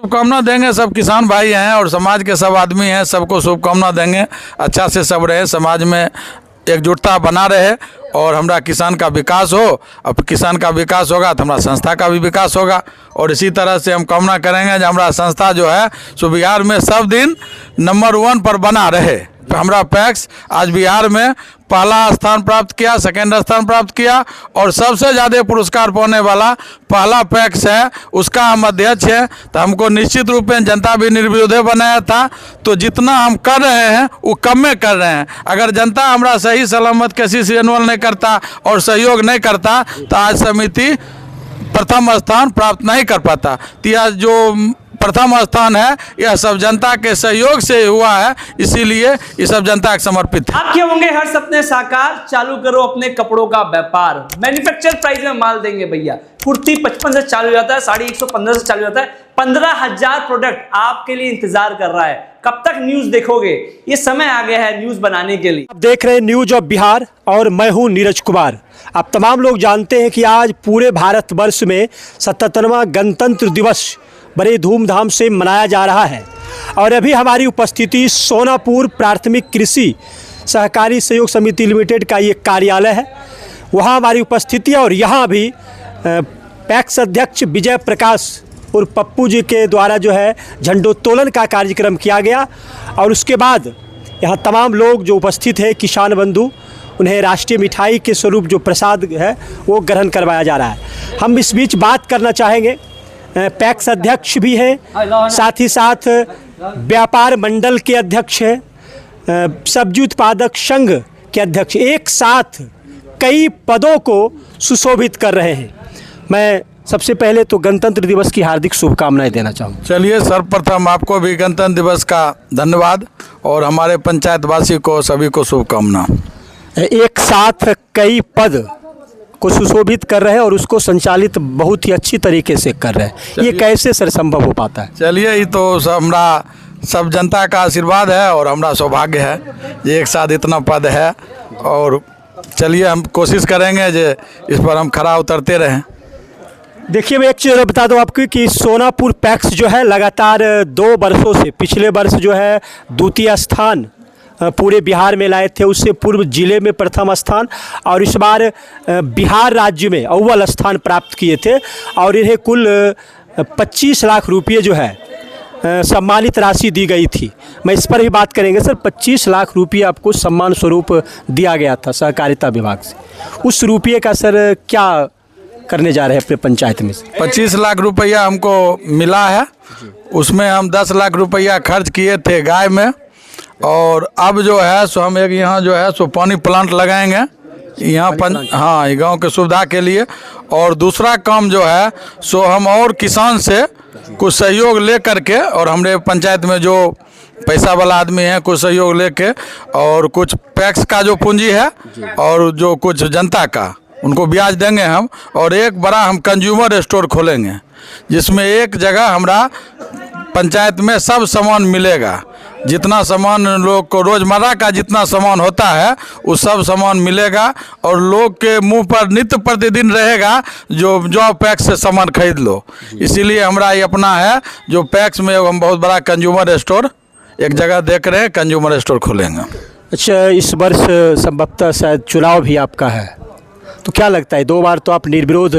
शुभकामना देंगे, सब किसान भाई हैं और समाज के सब आदमी हैं, सबको शुभकामना देंगे, अच्छा से सब रहे, समाज में एकजुटता बना रहे और हमारा किसान का विकास हो। अब किसान का विकास होगा तो हमारा संस्था का भी विकास होगा और इसी तरह से हम कामना करेंगे जो हमारा संस्था जो है सो बिहार में सब दिन नंबर 1 पर बना रहे। हमारा पैक्स आज बिहार में पहला स्थान प्राप्त किया, सेकेंड स्थान प्राप्त किया और सबसे ज़्यादा पुरस्कार पाने वाला पहला पैक्स है, उसका हम अध्यक्ष हैं। तो हमको निश्चित रूप में जनता भी निर्विरोध बनाया था, तो जितना हम कर रहे हैं वो कम में कर रहे हैं। अगर जनता हमारा सही सलामत किसी से रिन्यूअल नहीं करता और सहयोग नहीं करता तो आज समिति प्रथम स्थान प्राप्त नहीं कर पाता। तो यह जो प्रथम स्थान है यह सब जनता के सहयोग से हुआ है, इसीलिए ये सब जनता के समर्पित है। आपके होंगे हर सपने साकार, चालू करो अपने कपड़ों का व्यापार, मैन्युफैक्चर प्राइस में माल देंगे भैया। कुर्ती 55 से चालू हो जाता है, साड़ी 115 से चालू होता है, 15,000 प्रोडक्ट आपके लिए इंतजार कर रहा है। कब तक न्यूज देखोगे? ये समय आ गया है न्यूज बनाने के लिए। आप देख रहे हैं न्यूज ऑफ बिहार और मैं हूं नीरज कुमार। आप तमाम लोग जानते हैं कि आज पूरे भारतवर्ष में 77वां गणतंत्र दिवस बड़े धूमधाम से मनाया जा रहा है और अभी हमारी उपस्थिति सोनापुर प्राथमिक कृषि सहकारी सहयोग समिति लिमिटेड का ये कार्यालय है, वहाँ हमारी उपस्थिति है और यहाँ भी पैक्स अध्यक्ष विजय प्रकाश और पप्पू जी के द्वारा जो है झंडोत्तोलन का कार्यक्रम किया गया और उसके बाद यहाँ तमाम लोग जो उपस्थित है किसान बंधु, उन्हें राष्ट्रीय मिठाई के स्वरूप जो प्रसाद है वो ग्रहण करवाया जा रहा है। हम इस बीच बात करना चाहेंगे, पैक्स अध्यक्ष भी हैं, साथ ही साथ व्यापार मंडल के अध्यक्ष हैं, सब्जी उत्पादक संघ के अध्यक्ष, एक साथ कई पदों को सुशोभित कर रहे हैं। मैं सबसे पहले तो गणतंत्र दिवस की हार्दिक शुभकामनाएं देना चाहूँगा। चलिए सर्वप्रथम आपको भी गणतंत्र दिवस का धन्यवाद और हमारे पंचायतवासी को सभी को शुभकामना। एक साथ कई पद को सुशोभित कर रहे हैं और उसको संचालित बहुत ही अच्छी तरीके से कर रहे हैं, ये कैसे सर संभव हो पाता है? चलिए ये तो हमारा सब जनता का आशीर्वाद है और हमारा सौभाग्य है ये एक साथ इतना पद है और चलिए हम कोशिश करेंगे जो इस पर हम खरा उतरते रहें। देखिए मैं एक चीज़ बता दूं आपको कि सोनापुर पैक्स जो है लगातार 2 वर्षों से, पिछले वर्ष जो है द्वितीय स्थान पूरे बिहार में लाए थे, उससे पूर्व जिले में प्रथम स्थान और इस बार बिहार राज्य में अव्वल स्थान प्राप्त किए थे और इन्हें कुल 25 लाख रुपये जो है सम्मानित राशि दी गई थी। मैं इस पर ही बात करेंगे सर। 25 लाख रुपये आपको सम्मान स्वरूप दिया गया था सहकारिता विभाग से, उस रुपये का सर क्या करने जा रहे हैं अपने पंचायत में? 25 लाख रुपया हमको मिला है, उसमें हम 10 लाख रुपया खर्च किए थे गाय में और अब जो है सो हम एक यहाँ जो है सो पानी प्लांट लगाएंगे यहाँ हाँ गांव के सुविधा के लिए। और दूसरा काम जो है सो हम और किसान से कुछ सहयोग ले करके और हमारे पंचायत में जो पैसा वाला आदमी है कुछ सहयोग लेके और कुछ पैक्स का जो पूंजी है और जो कुछ जनता का उनको ब्याज देंगे हम और एक बड़ा हम कंज्यूमर स्टोर खोलेंगे जिसमें एक जगह हमारा पंचायत में सब सामान मिलेगा, जितना सामान लोग को रोज़मर्रा का जितना सामान होता है वो सब सामान मिलेगा और लोग के मुंह पर नित्य प्रतिदिन रहेगा जो पैक्स से सामान खरीद लो। इसीलिए हमारा ये अपना है जो पैक्स में हम बहुत बड़ा कंज्यूमर स्टोर एक जगह देख रहे हैं, कंज्यूमर स्टोर खोलेंगे। अच्छा, इस वर्ष संभवतः शायद चुनाव भी आपका है, तो क्या लगता है 2 बार तो आप निर्विरोध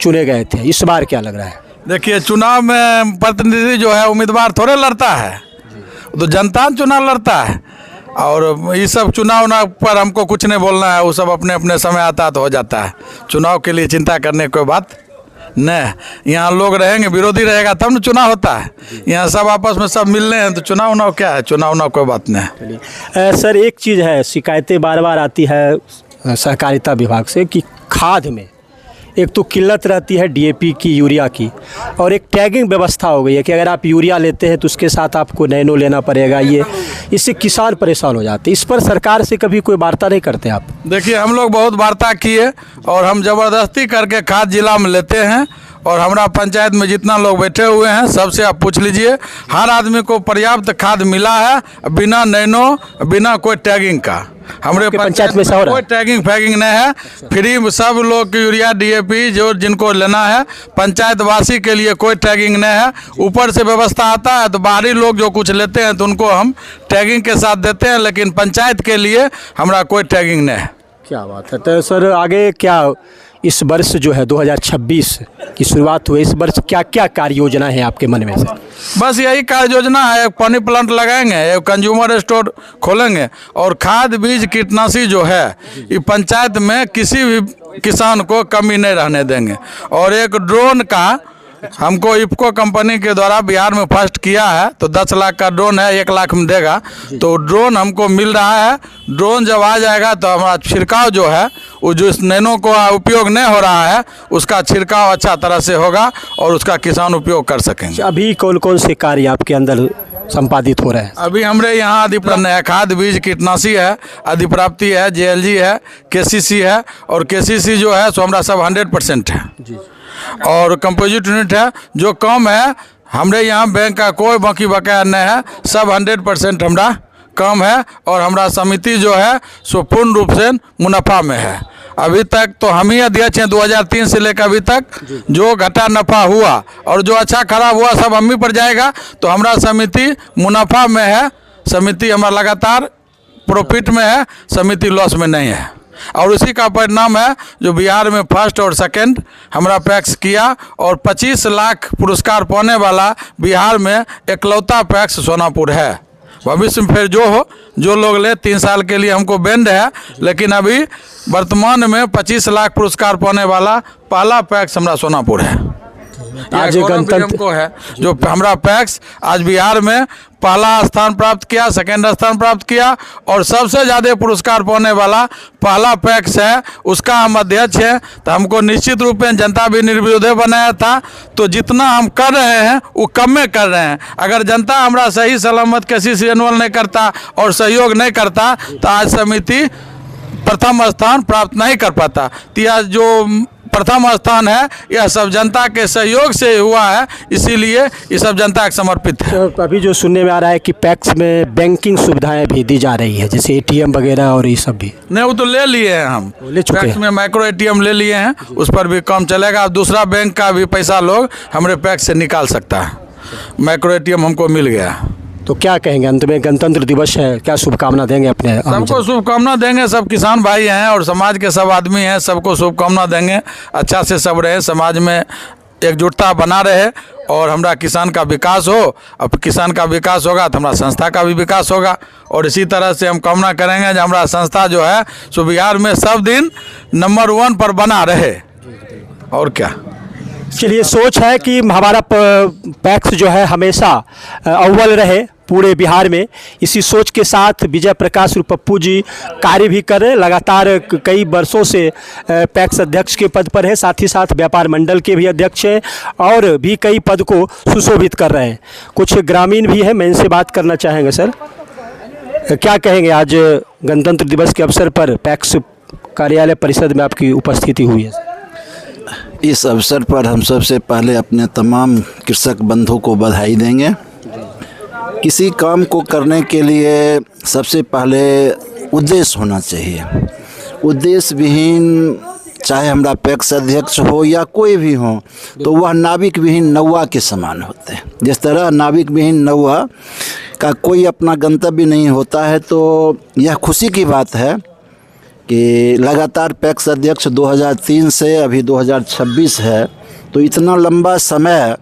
चुने गए थे, इस बार क्या लग रहा है? देखिए चुनाव में प्रतिनिधि जो है उम्मीदवार थोड़े लड़ता है, तो जनता चुनाव लड़ता है और ये सब चुनाव पर हमको कुछ नहीं बोलना है, वो सब अपने अपने समय आता तो हो जाता है। चुनाव के लिए चिंता करने की कोई बात नहीं, यहाँ लोग रहेंगे, विरोधी रहेगा तब न चुनाव होता है। यहाँ सब आपस में सब मिलने हैं तो चुनाव क्या है, चुनाव कोई बात नहीं। सर एक चीज़ है, शिकायतें बार बार आती है सहकारिता विभाग से कि खाद में एक तो किल्लत रहती है डीएपी की, यूरिया की, और एक टैगिंग व्यवस्था हो गई है कि अगर आप यूरिया लेते हैं तो उसके साथ आपको नैनो लेना पड़ेगा, ये इससे किसान परेशान हो जाते हैं। इस पर सरकार से कभी कोई वार्ता नहीं करते आप? देखिए हम लोग बहुत वार्ता किए और हम ज़बरदस्ती करके खाद जिला में लेते हैं और हमारा पंचायत में जितना लोग बैठे हुए हैं सबसे आप पूछ लीजिए, हर आदमी को पर्याप्त खाद मिला है, बिना नैनो, बिना कोई टैगिंग का। हमारे पंचायत में ऐसा हो रहा कोई है? टैगिंग फैगिंग नहीं है, फ्री में सब लोग की यूरिया DAP जो जिनको लेना है, पंचायत वासी के लिए कोई टैगिंग नहीं है। ऊपर से व्यवस्था आता है तो बाहरी लोग जो कुछ लेते हैं तो उनको हम टैगिंग के साथ देते हैं, लेकिन पंचायत के लिए हमारा कोई टैगिंग नहीं है। क्या बात है। तो सर आगे क्या इस वर्ष जो है 2026 की शुरुआत हुई, इस वर्ष क्या क्या कार्य योजना है आपके मन में सर? बस यही कार्य योजना है, एक पानी प्लांट लगाएंगे, एक कंज्यूमर स्टोर खोलेंगे और खाद बीज कीटनाशी जो है ये पंचायत में किसी भी किसान को कमी नहीं रहने देंगे। और एक ड्रोन का हमको इफ्को कंपनी के द्वारा बिहार में फर्स्ट किया है, तो 10 लाख का ड्रोन है, 1 लाख में देगा, तो ड्रोन हमको मिल रहा है। ड्रोन जब आ जाएगा तो हमारा छिड़काव जो है वो जो इस नैनो को उपयोग नहीं हो रहा है उसका छिड़काव अच्छा तरह से होगा और उसका किसान उपयोग कर सकेंगे। अभी कौन कौन से कार्य आपके अंदर संपादित हो रहे हैं? अभी हमारे यहाँ अधिप्राप्ति है, खाद बीज कीटनाशी है, अधिप्राप्ति है, JLG है, KCC है, और KCC जो है सो हमारा सब 100% है जी। और कंपोजिट यूनिट है जो कम है, हमारे यहाँ बैंक का कोई बाकी बकाया नहीं है, सब 100% हमारा कम है। और हमारा समिति जो है सो पूर्ण रूप से मुनाफा में है। अभी तक तो हम ही अध्यक्ष हैं, 2003 से लेकर अभी तक जो घटा नफा हुआ और जो अच्छा खराब हुआ सब हम ही पर जाएगा। तो हमारा समिति मुनाफा में है, समिति हमारा लगातार प्रॉफिट में है, समिति लॉस में नहीं है। और उसी का परिणाम है जो बिहार में फर्स्ट और सेकंड हमारा पैक्स किया और 25 लाख पुरस्कार पाने वाला बिहार में एकलौता पैक्स सोनापुर है। भविष्य में फिर जो हो, जो लोग ले 3 साल के लिए हमको बैंड है, लेकिन अभी वर्तमान में 25 लाख पुरस्कार पाने वाला पहला पैक्स हमारा सोनापुर है। आज गणतंत्र को है जो हमारा पैक्स आज बिहार में पहला स्थान प्राप्त किया, सेकंड स्थान प्राप्त किया और सबसे ज़्यादा पुरस्कार पाने वाला पहला पैक्स है, उसका हम अध्यक्ष हैं। तो हमको निश्चित रूप में जनता भी निर्विरोध बनाया था, तो जितना हम कर रहे हैं वो कम में कर रहे हैं। अगर जनता हमारा सही सलामत किसी से इन्वॉल्व नहीं करता और सहयोग नहीं करता तो आज समिति प्रथम स्थान प्राप्त नहीं कर पाता। तो यह जो प्रथम स्थान है यह सब जनता के सहयोग से हुआ है, इसीलिए ये सब जनता को समर्पित है। तो अभी जो सुनने में आ रहा है कि पैक्स में बैंकिंग सुविधाएं भी दी जा रही है, जैसे ATM वगैरह और ये सब भी। नहीं, वो तो ले लिए हैं, हम ले चुके हैं। पैक्स में माइक्रो ATM ले लिए हैं, उस पर भी काम चलेगा। दूसरा बैंक का भी पैसा लोग हमारे पैक्स से निकाल सकता है, माइक्रो ATM हमको मिल गया। तो क्या कहेंगे अंत में, गणतंत्र दिवस है, क्या शुभकामना देंगे अपने? सबको शुभकामना देंगे, सब किसान भाई हैं और समाज के सब आदमी हैं, सबको शुभकामना देंगे, अच्छा से सब रहे, समाज में एकजुटता बना रहे और हमारा किसान का विकास हो। अब किसान का विकास होगा तो हमारा संस्था का भी विकास होगा और इसी तरह से हम कामना करेंगे कि हमारा संस्था जो है सो बिहार में सब दिन नंबर 1 पर बना रहे। और क्या, चलिए, सोच है कि हमारा पैक्स जो है हमेशा अव्वल रहे पूरे बिहार में। इसी सोच के साथ विजय प्रकाश पप्पू जी कार्य भी कर रहे हैं, लगातार कई वर्षों से पैक्स अध्यक्ष के पद पर है, साथ ही साथ व्यापार मंडल के भी अध्यक्ष हैं और भी कई पद को सुशोभित कर रहे हैं। कुछ ग्रामीण भी हैं, मैं इनसे बात करना चाहेंगे। सर, क्या कहेंगे, आज गणतंत्र दिवस के अवसर पर पैक्स कार्यालय परिषद में आपकी उपस्थिति हुई है? इस अवसर पर हम सबसे पहले अपने तमाम कृषक बंधु को बधाई देंगे। किसी काम को करने के लिए सबसे पहले उद्देश्य होना चाहिए। उद्देश्य विहीन चाहे हमारा पैक्स अध्यक्ष हो या कोई भी हो तो वह नाविक विहीन नौवा के समान होते हैं। जिस तरह नाविक विहीन नौवा का कोई अपना गंतव्य नहीं होता है, तो यह खुशी की बात है कि लगातार पैक्स अध्यक्ष 2003 से अभी 2026 है, तो इतना लंबा समय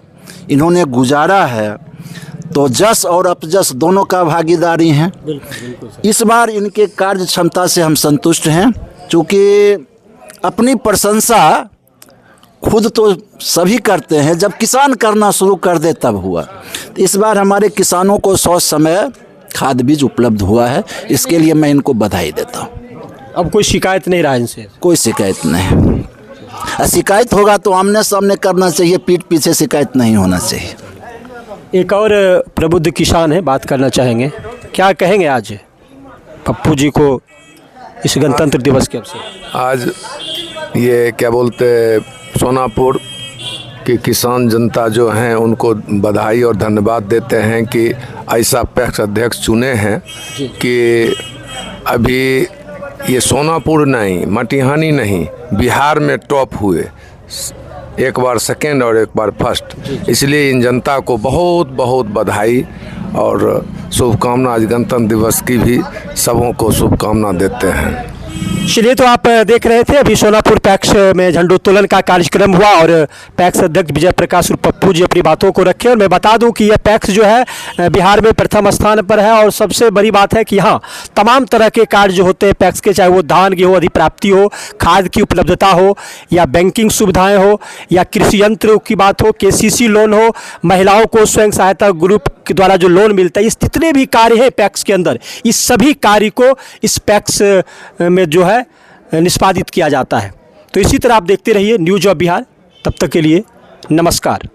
इन्होंने गुजारा है, तो जस और अपजस दोनों का भागीदारी है। इस बार इनके कार्य क्षमता से हम संतुष्ट हैं, क्योंकि अपनी प्रशंसा खुद तो सभी करते हैं, जब किसान करना शुरू कर दे तब हुआ। तो इस बार हमारे किसानों को 100 समय खाद बीज उपलब्ध हुआ है, इसके लिए मैं इनको बधाई देता हूँ। अब कोई शिकायत नहीं रहा इनसे? कोई शिकायत नहीं। शिकायत होगा तो आमने सामने करना चाहिए, पीठ पीछे शिकायत नहीं होना चाहिए। एक और प्रबुद्ध किसान है, बात करना चाहेंगे। क्या कहेंगे आज पप्पू जी को इस गणतंत्र दिवस के अवसर? आज ये क्या बोलते सोनापुर कि किसान जनता जो हैं उनको बधाई और धन्यवाद देते हैं कि ऐसा पैक्स अध्यक्ष चुने हैं कि अभी ये सोनापुर नहीं, मटिहानी नहीं, बिहार में टॉप हुए, एक बार सेकेंड और एक बार फर्स्ट। इसलिए इन जनता को बहुत बहुत बधाई और शुभकामना। आज गणतंत्र दिवस की भी सबों को शुभकामना देते हैं। चलिए, तो आप देख रहे थे अभी सोनापुर पैक्स में झंडोत्तोलन का कार्यक्रम हुआ और पैक्स अध्यक्ष विजय प्रकाश उर्फ पप्पू जी अपनी बातों को रखे। और मैं बता दूं कि यह पैक्स जो है बिहार में प्रथम स्थान पर है। और सबसे बड़ी बात है कि यहाँ तमाम तरह के कार्य जो होते हैं पैक्स के, चाहे वो धान गेहूँ अधिप्राप्ति हो, खाद की उपलब्धता हो, या बैंकिंग सुविधाएँ हो, या कृषि यंत्र की बात हो, KCC लोन हो, महिलाओं को स्वयं सहायता ग्रुप के द्वारा जो लोन मिलता है, इस जितने भी कार्य हैं पैक्स के अंदर, इस सभी कार्य को इस पैक्स में जो है निष्पादित किया जाता है। तो इसी तरह आप देखते रहिए न्यूज़ ऑफ बिहार। तब तक के लिए नमस्कार।